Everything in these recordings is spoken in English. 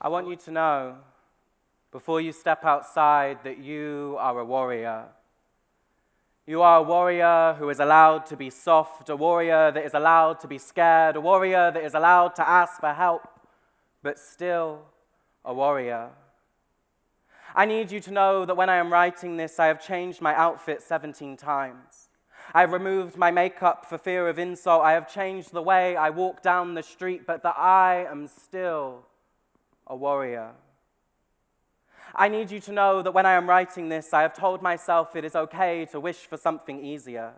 I want you to know, before you step outside, that you are a warrior. You are a warrior who is allowed to be soft, a warrior that is allowed to be scared, a warrior that is allowed to ask for help, but still a warrior. I need you to know that when I am writing this, I have changed my outfit 17 times. I have removed my makeup for fear of insult. I have changed the way I walk down the street, but that I am still a warrior. I need you to know that when I am writing this, I have told myself it is okay to wish for something easier.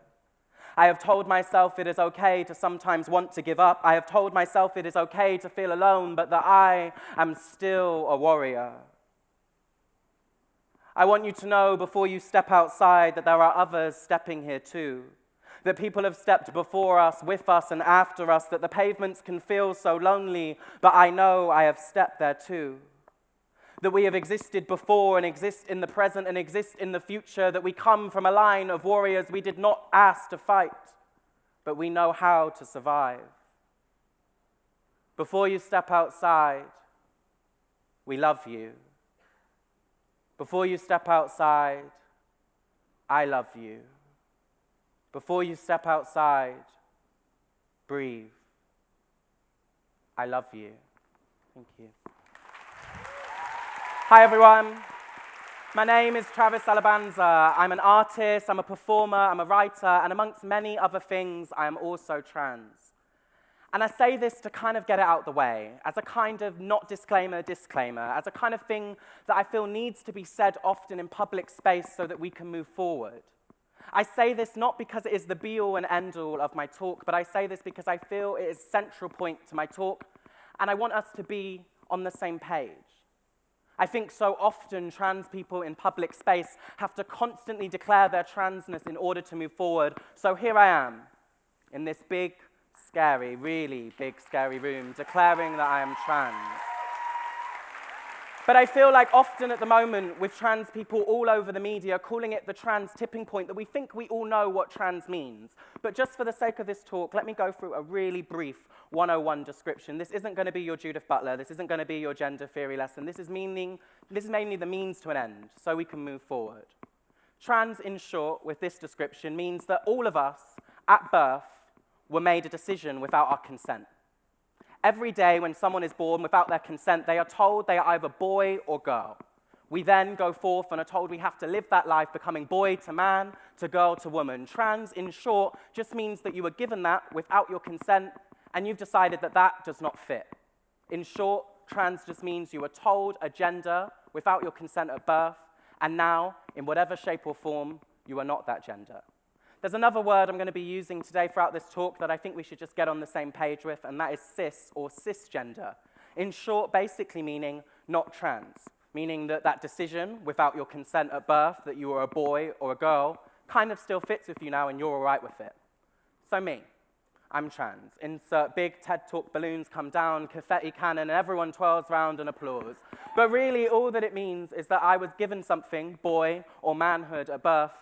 I have told myself it is okay to sometimes want to give up. I have told myself it is okay to feel alone, but that I am still a warrior. I want you to know before you step outside that there are others stepping here too, that people have stepped before us, with us, and after us, that the pavements can feel so lonely, but I know I have stepped there too. That we have existed before and exist in the present and exist in the future, that we come from a line of warriors we did not ask to fight, but we know how to survive. Before you step outside, we love you. Before you step outside, I love you. Before you step outside, breathe. I love you. Thank you. Hi everyone, my name is Travis Alabanza. I'm an artist, I'm a performer, I'm a writer, and amongst many other things, I am also trans. And I say this to kind of get it out the way, as a kind of not disclaimer, as a kind of thing that I feel needs to be said often in public space so that we can move forward. I say this not because it is the be-all and end-all of my talk, but I say this because I feel it is a central point to my talk, and I want us to be on the same page. I think so often trans people in public space have to constantly declare their transness in order to move forward. So here I am, in this big, scary, really big, scary room, declaring that I am trans. But I feel like often at the moment, with trans people all over the media, calling it the trans tipping point, that we think we all know what trans means. But just for the sake of this talk, let me go through a really brief 101 description. This isn't going to be your Judith Butler. This isn't going to be your gender theory lesson. This is mainly the means to an end, so we can move forward. Trans, in short, with this description, means that all of us, at birth, were made a decision without our consent. Every day when someone is born without their consent, they are told they are either boy or girl. We then go forth and are told we have to live that life becoming boy to man, to girl to woman. Trans, in short, just means that you were given that without your consent and you've decided that that does not fit. In short, trans just means you were told a gender without your consent at birth, and now, in whatever shape or form, you are not that gender. There's another word I'm going to be using today throughout this talk that I think we should just get on the same page with, and that is cis or cisgender. In short, basically meaning not trans, meaning that that decision without your consent at birth that you were a boy or a girl kind of still fits with you now and you're all right with it. So me, I'm trans. Insert big TED Talk balloons come down, confetti cannon, and everyone twirls round and applause. But really, all that it means is that I was given something, boy or manhood at birth,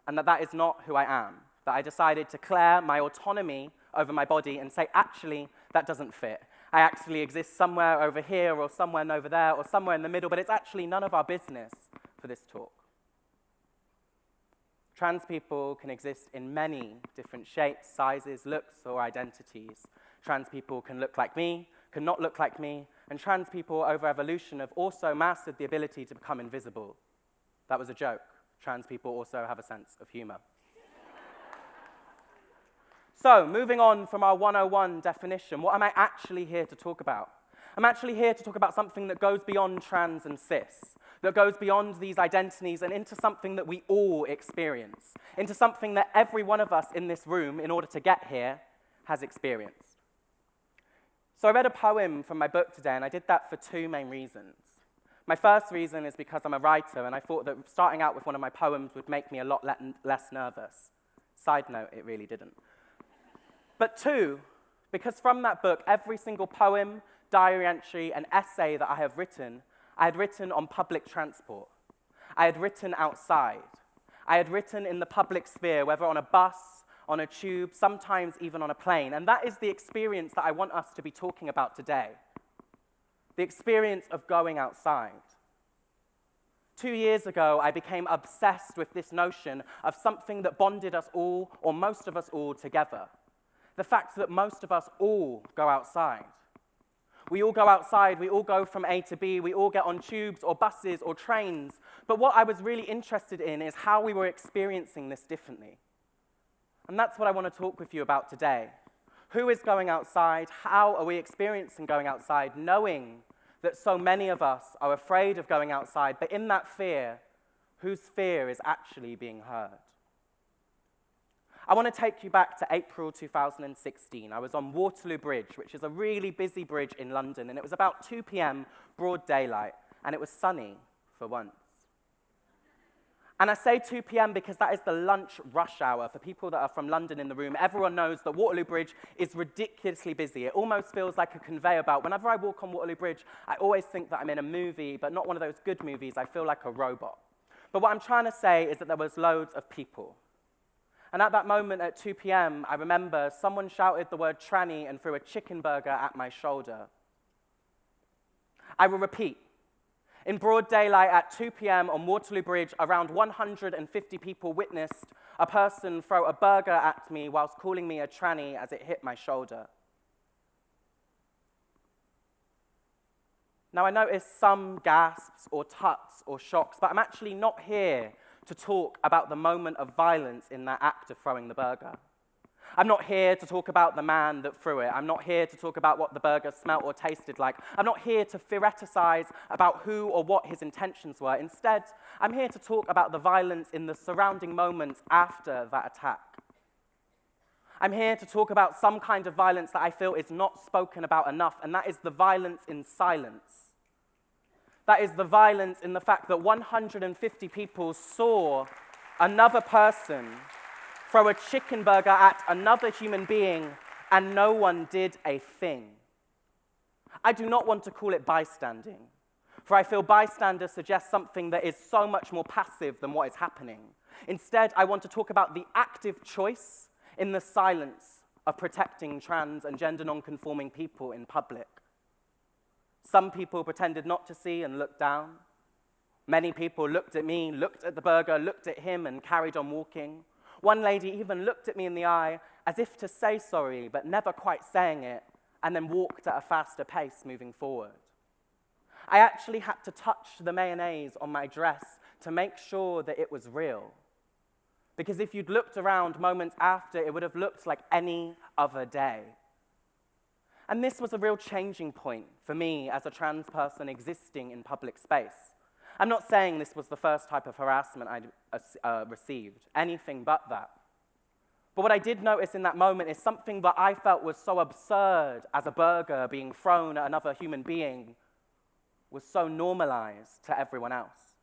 and that is not who I am, that I decided to declare my autonomy over my body and say, actually, that doesn't fit. I actually exist somewhere over here or somewhere over there or somewhere in the middle, but it's actually none of our business for this talk. Trans people can exist in many different shapes, sizes, looks, or identities. Trans people can look like me, can not look like me, and trans people over evolution have also mastered the ability to become invisible. That was a joke. Trans people also have a sense of humor. So, moving on from our 101 definition, what am I actually here to talk about? I'm actually here to talk about something that goes beyond trans and cis, that goes beyond these identities and into something that we all experience, into something that every one of us in this room, in order to get here, has experienced. So I read a poem from my book today, and I did that for two main reasons. My first reason is because I'm a writer, and I thought that starting out with one of my poems would make me a lot less nervous. Side note, it really didn't. But two, because from that book, every single poem, diary entry, and essay that I have written, I had written on public transport. I had written outside. I had written in the public sphere, whether on a bus, on a tube, sometimes even on a plane. And that is the experience that I want us to be talking about today. the experience of going outside. 2 years ago, I became obsessed with this notion of something that bonded us all, or most of us all, together. The fact that most of us all go outside. We all go outside, we all go from A to B, we all get on tubes or buses or trains. But what I was really interested in is how we were experiencing this differently. And that's what I want to talk with you about today. Who is going outside? How are we experiencing going outside, knowing that so many of us are afraid of going outside, but in that fear, whose fear is actually being heard? I want to take you back to April 2016. I was on Waterloo Bridge, which is a really busy bridge in London, and it was about 2 p.m., broad daylight, and it was sunny for once. And I say 2 p.m. because that is the lunch rush hour. For people that are from London in the room, everyone knows that Waterloo Bridge is ridiculously busy. It almost feels like a conveyor belt. Whenever I walk on Waterloo Bridge, I always think that I'm in a movie, but not one of those good movies. I feel like a robot. But what I'm trying to say is that there was loads of people. And at that moment at 2 p.m., I remember someone shouted the word tranny and threw a chicken burger at my shoulder. I will repeat. In broad daylight at 2 p.m. on Waterloo Bridge, around 150 people witnessed a person throw a burger at me whilst calling me a tranny as it hit my shoulder. Now, I noticed some gasps or tuts or shocks, but I'm actually not here to talk about the moment of violence in that act of throwing the burger. I'm not here to talk about the man that threw it. I'm not here to talk about what the burger smelt or tasted like. I'm not here to theorize about who or what his intentions were. Instead, I'm here to talk about the violence in the surrounding moments after that attack. I'm here to talk about some kind of violence that I feel is not spoken about enough, and that is the violence in silence. That is the violence in the fact that 150 people saw another person throw a chicken burger at another human being, and no one did a thing. I do not want to call it bystanding, for I feel bystander suggests something that is so much more passive than what is happening. Instead, I want to talk about the active choice in the silence of protecting trans and gender non-conforming people in public. Some people pretended not to see and looked down. Many people looked at me, looked at the burger, looked at him, and carried on walking. One lady even looked at me in the eye as if to say sorry, but never quite saying it, and then walked at a faster pace moving forward. I actually had to touch the mayonnaise on my dress to make sure that it was real. Because if you'd looked around moments after, it would have looked like any other day. And this was a real changing point for me as a trans person existing in public space. I'm not saying this was the first type of harassment I'd received, anything but that. But what I did notice in that moment is something that I felt was so absurd as a burger being thrown at another human being was so normalized to everyone else.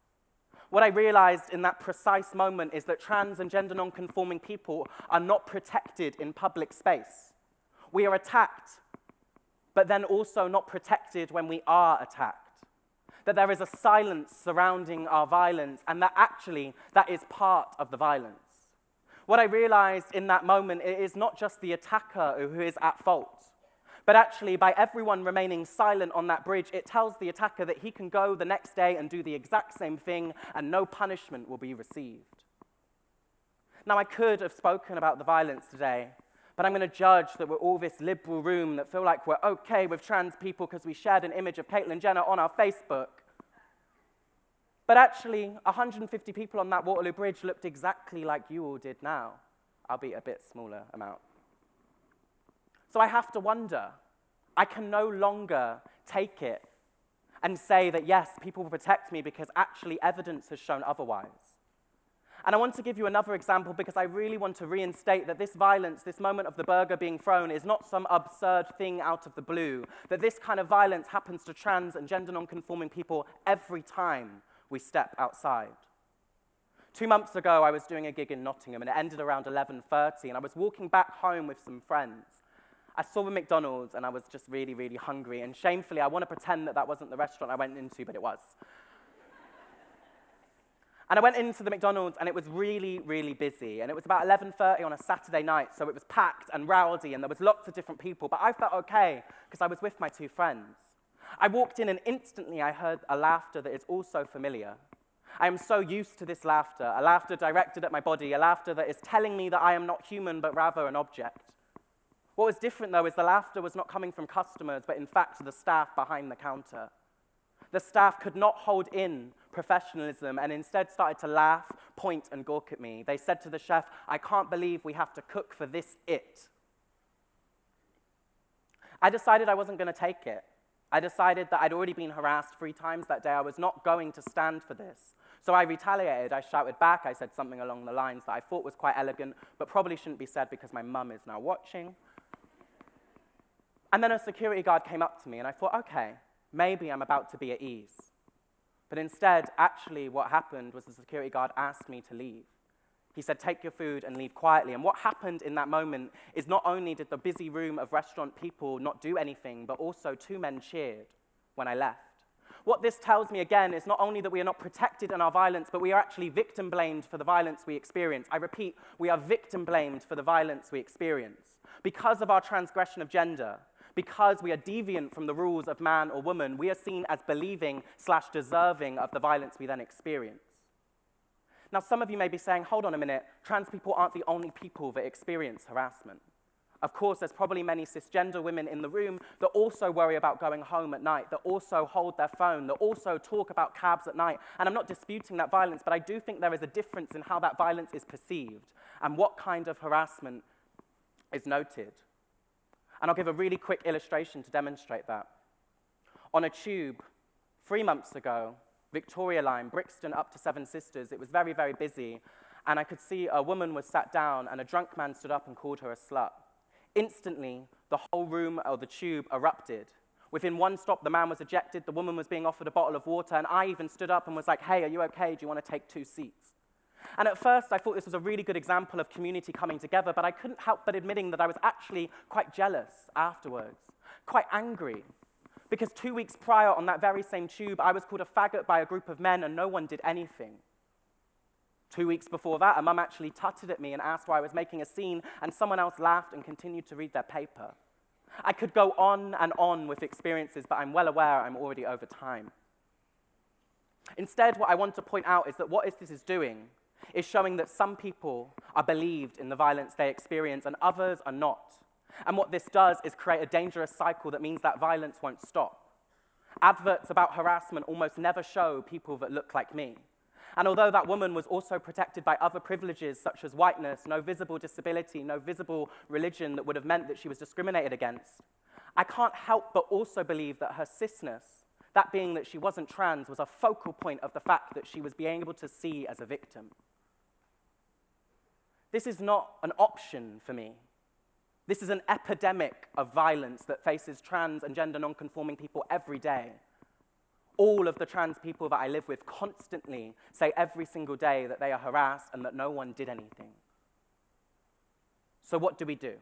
What I realized in that precise moment is that trans and gender non-conforming people are not protected in public space. We are attacked, but then also not protected when we are attacked. That there is a silence surrounding our violence, and that actually that is part of the violence. What I realized in that moment is not just the attacker who is at fault, but actually by everyone remaining silent on that bridge, it tells the attacker that he can go the next day and do the exact same thing and no punishment will be received. Now, I could have spoken about the violence today, but I'm going to judge that we're all this liberal room that feel like we're okay with trans people because we shared an image of Caitlyn Jenner on our Facebook. But actually, 150 people on that Waterloo Bridge looked exactly like you all did now, albeit a bit smaller amount. So I have to wonder, I can no longer take it and say that yes, people will protect me because actually evidence has shown otherwise. And I want to give you another example because I really want to reinstate that this violence, this moment of the burger being thrown, is not some absurd thing out of the blue, that this kind of violence happens to trans and gender non-conforming people every time we step outside. 2 months ago, I was doing a gig in Nottingham, and it ended around 11:30, and I was walking back home with some friends. I saw the McDonald's, and I was just really, really hungry, and shamefully, I want to pretend that that wasn't the restaurant I went into, but it was. And I went into the McDonald's, and it was really, really busy. And it was about 11:30 on a Saturday night, so it was packed and rowdy, and there was lots of different people. But I felt okay, because I was with my two friends. I walked in and instantly I heard a laughter that is also familiar. I am so used to this laughter, a laughter directed at my body, a laughter that is telling me that I am not human but rather an object. What was different, though, is the laughter was not coming from customers, but in fact the staff behind the counter. The staff could not hold in professionalism and instead started to laugh, point, and gawk at me. They said to the chef, "I can't believe we have to cook for this it." I decided I wasn't going to take it. I decided that I'd already been harassed 3 times that day. I was not going to stand for this. So I retaliated. I shouted back. I said something along the lines that I thought was quite elegant, but probably shouldn't be said because my mum is now watching. And then a security guard came up to me, and I thought, okay, maybe I'm about to be at ease. But instead, actually, what happened was the security guard asked me to leave. He said, "Take your food and leave quietly." And what happened in that moment is not only did the busy room of restaurant people not do anything, but also 2 men cheered when I left. What this tells me again is not only that we are not protected in our violence, but we are actually victim blamed for the violence we experience. I repeat, we are victim blamed for the violence we experience. Because of our transgression of gender, because we are deviant from the rules of man or woman, we are seen as believing/deserving of the violence we then experience. Now, some of you may be saying, hold on a minute, trans people aren't the only people that experience harassment. Of course, there's probably many cisgender women in the room that also worry about going home at night, that also hold their phone, that also talk about cabs at night. And I'm not disputing that violence, but I do think there is a difference in how that violence is perceived and what kind of harassment is noted. And I'll give a really quick illustration to demonstrate that. On a tube, 3 months ago, Victoria Line, Brixton up to Seven Sisters, it was very, very busy, and I could see a woman was sat down and a drunk man stood up and called her a slut. Instantly, the whole room or the tube erupted. Within 1 stop, the man was ejected, the woman was being offered a bottle of water, and I even stood up and was like, "Hey, are you okay? Do you want to take 2 seats?" And at first, I thought this was a really good example of community coming together, but I couldn't help but admitting that I was actually quite jealous afterwards, quite angry. Because 2 weeks prior, on that very same tube, I was called a faggot by a group of men and no one did anything. 2 weeks before that, a mum actually tutted at me and asked why I was making a scene, and someone else laughed and continued to read their paper. I could go on and on with experiences, but I'm well aware I'm already over time. Instead, what I want to point out is that what this is doing is showing that some people are believed in the violence they experience and others are not. And what this does is create a dangerous cycle that means that violence won't stop. Adverts about harassment almost never show people that look like me. And although that woman was also protected by other privileges such as whiteness, no visible disability, no visible religion that would have meant that she was discriminated against, I can't help but also believe that her cisness, that being that she wasn't trans, was a focal point of the fact that she was being able to see as a victim. This is not an option for me. This is an epidemic of violence that faces trans and gender non-conforming people every day. All of the trans people that I live with constantly say every single day that they are harassed and that no one did anything. So what do we do?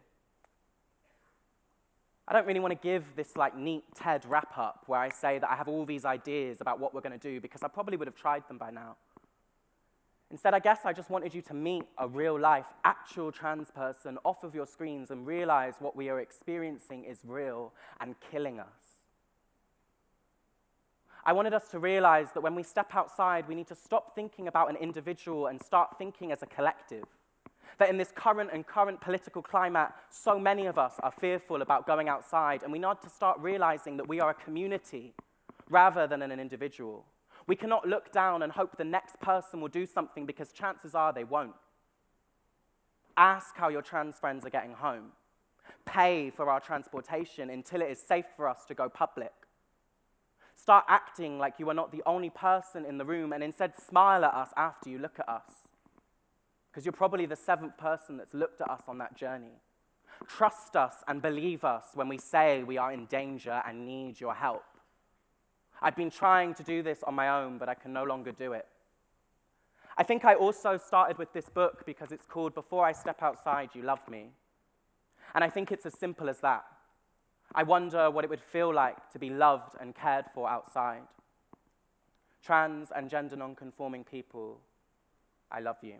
I don't really want to give this neat TED wrap-up where I say that I have all these ideas about what we're going to do because I probably would have tried them by now. Instead, I guess I just wanted you to meet a real-life, actual trans person off of your screens and realize what we are experiencing is real and killing us. I wanted us to realize that when we step outside, we need to stop thinking about an individual and start thinking as a collective. That in this current political climate, so many of us are fearful about going outside, and we need to start realizing that we are a community rather than an individual. We cannot look down and hope the next person will do something because chances are they won't. Ask how your trans friends are getting home. Pay for our transportation until it is safe for us to go public. Start acting like you are not the only person in the room and instead smile at us after you look at us. Because you're probably the 7th person that's looked at us on that journey. Trust us and believe us when we say we are in danger and need your help. I've been trying to do this on my own, but I can no longer do it. I think I also started with this book because it's called Before I Step Outside, You Love Me. And I think it's as simple as that. I wonder what it would feel like to be loved and cared for outside. Trans and gender non-conforming people, I love you.